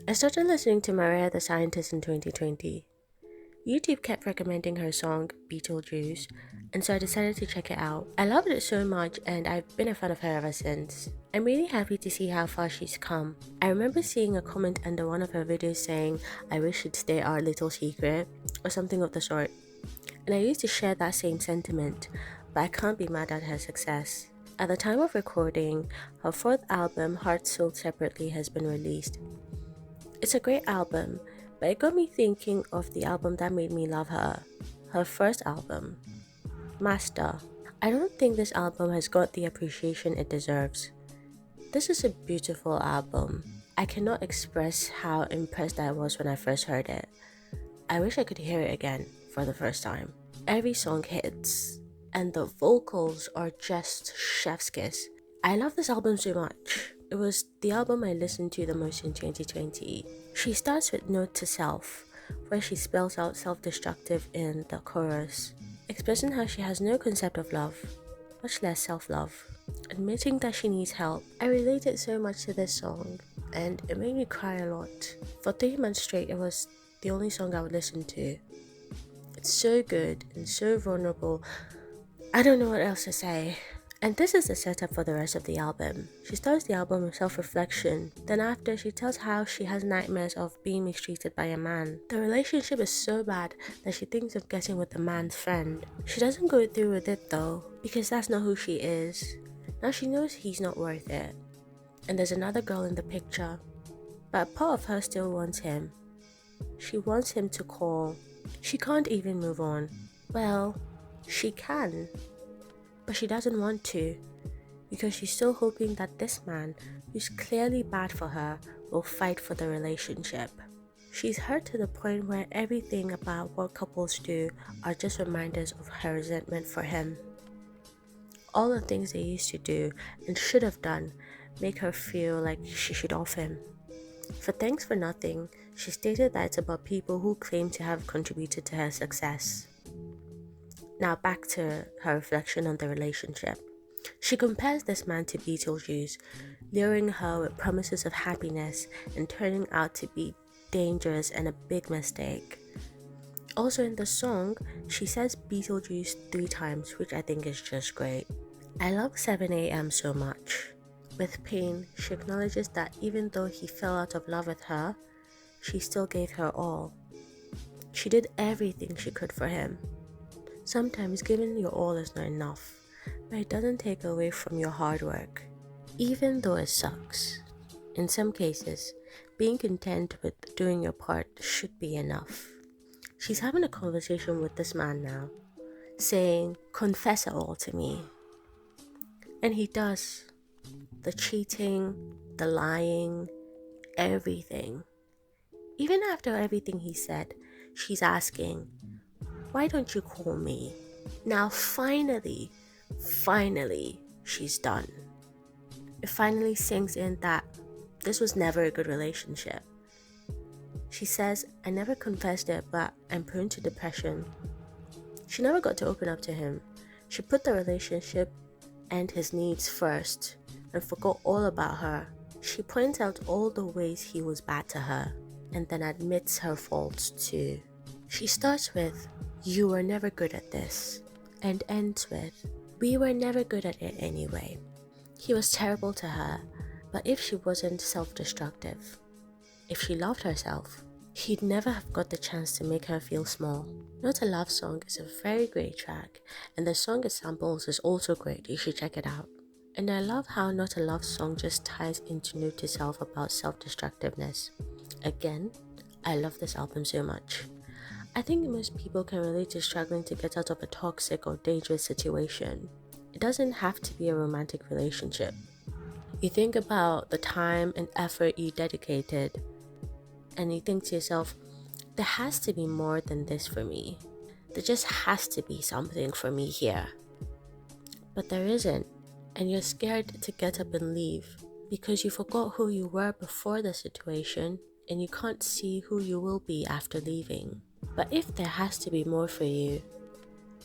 I started listening to Mariah The Scientist in 2020. YouTube kept recommending her song Beetlejuice, and so I decided to check it out. I loved it so much, and I've been a fan of her ever since. I'm really happy to see how far she's come. I remember seeing a comment under one of her videos saying, "I wish it'd stay our little secret," or something of the sort. And I used to share that same sentiment, but I can't be mad at her success. At the time of recording, her fourth album, Heart Sold Separately, has been released. It's a great album, but it got me thinking of the album that made me love her, her first album, Master. I don't think this album has got the appreciation it deserves. This is a beautiful album. I cannot express how impressed I was when I first heard it. I wish I could hear it again for the first time. Every song hits, and the vocals are just chef's kiss. I love this album so much. It was the album I listened to the most in 2020. She starts with Note to Self, where she spells out self-destructive in the chorus, expressing how she has no concept of love, much less self-love. Admitting that she needs help. I related so much to this song, and it made me cry a lot. For 3 months straight, it was the only song I would listen to. It's so good and so vulnerable. I don't know what else to say. And this is the setup for the rest of the album. She starts the album with self-reflection. Then after, she tells how she has nightmares of being mistreated by a man. The relationship is so bad that she thinks of getting with the man's friend. She doesn't go through with it though, because that's not who she is. Now she knows he's not worth it. And there's another girl in the picture. But a part of her still wants him. She wants him to call. She can't even move on. Well, she can. But she doesn't want to, because she's still hoping that this man, who's clearly bad for her, will fight for the relationship. She's hurt to the point where everything about what couples do are just reminders of her resentment for him. All the things they used to do and should have done make her feel like she should off him. For Thanks for Nothing, she stated that it's about people who claim to have contributed to her success. Now back to her reflection on the relationship. She compares this man to Beetlejuice, luring her with promises of happiness and turning out to be dangerous and a big mistake. Also in the song, she says Beetlejuice 3 times, which I think is just great. I love 7am so much. With pain, she acknowledges that even though he fell out of love with her, she still gave her all. She did everything she could for him. Sometimes giving your all is not enough, but it doesn't take away from your hard work, even though it sucks. In some cases, being content with doing your part should be enough. She's having a conversation with this man now, saying, "Confess it all to me." And he does. The cheating, the lying, everything. Even after everything he said, she's asking, "Why don't you call me?" Now finally, she's done. It finally sinks in that this was never a good relationship. She says, "I never confessed it, but I'm prone to depression." She never got to open up to him. She put the relationship and his needs first and forgot all about her. She points out all the ways he was bad to her and then admits her faults too. She starts with, "You were never good at this," and ends with, "We were never good at it anyway." He was terrible to her, but if she wasn't self-destructive, if she loved herself, he'd never have got the chance to make her feel small. Not a Love Song is a very great track, and the song it samples is also great. You should check it out. And I love how Not a Love Song just ties into Note to Self about self-destructiveness. Again, I love this album so much. I think most people can relate to struggling to get out of a toxic or dangerous situation. It doesn't have to be a romantic relationship. You think about the time and effort you dedicated, and you think to yourself, there has to be more than this for me. There just has to be something for me here. But there isn't, and you're scared to get up and leave because you forgot who you were before the situation and you can't see who you will be after leaving. But if there has to be more for you,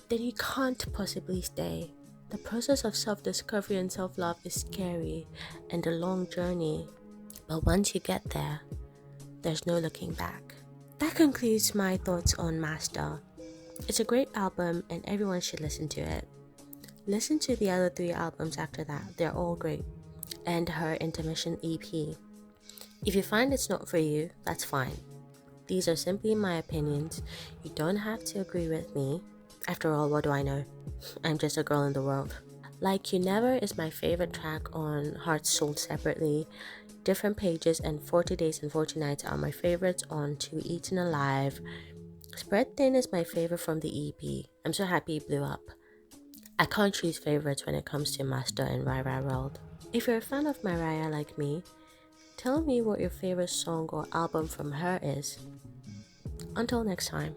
then you can't possibly stay. The process of self-discovery and self-love is scary and a long journey. But once you get there, there's no looking back. That concludes my thoughts on Master. It's a great album and everyone should listen to it. Listen to the other 3 albums after that, they're all great. And her intermission EP. If you find it's not for you, that's fine. These are simply my opinions. You don't have to agree with me. After all, what do I know? I'm just a girl in the world. Like You Never is my favorite track on Hearts Sold Separately. Different Pages and 40 Days and 40 Nights are my favorites on To Eaten Alive. Spread Thin is my favorite from the EP. I'm so happy it blew up. I can't choose favorites when it comes to Master and Rara World. If you're a fan of Mariah like me, tell me what your favorite song or album from her is. Until next time.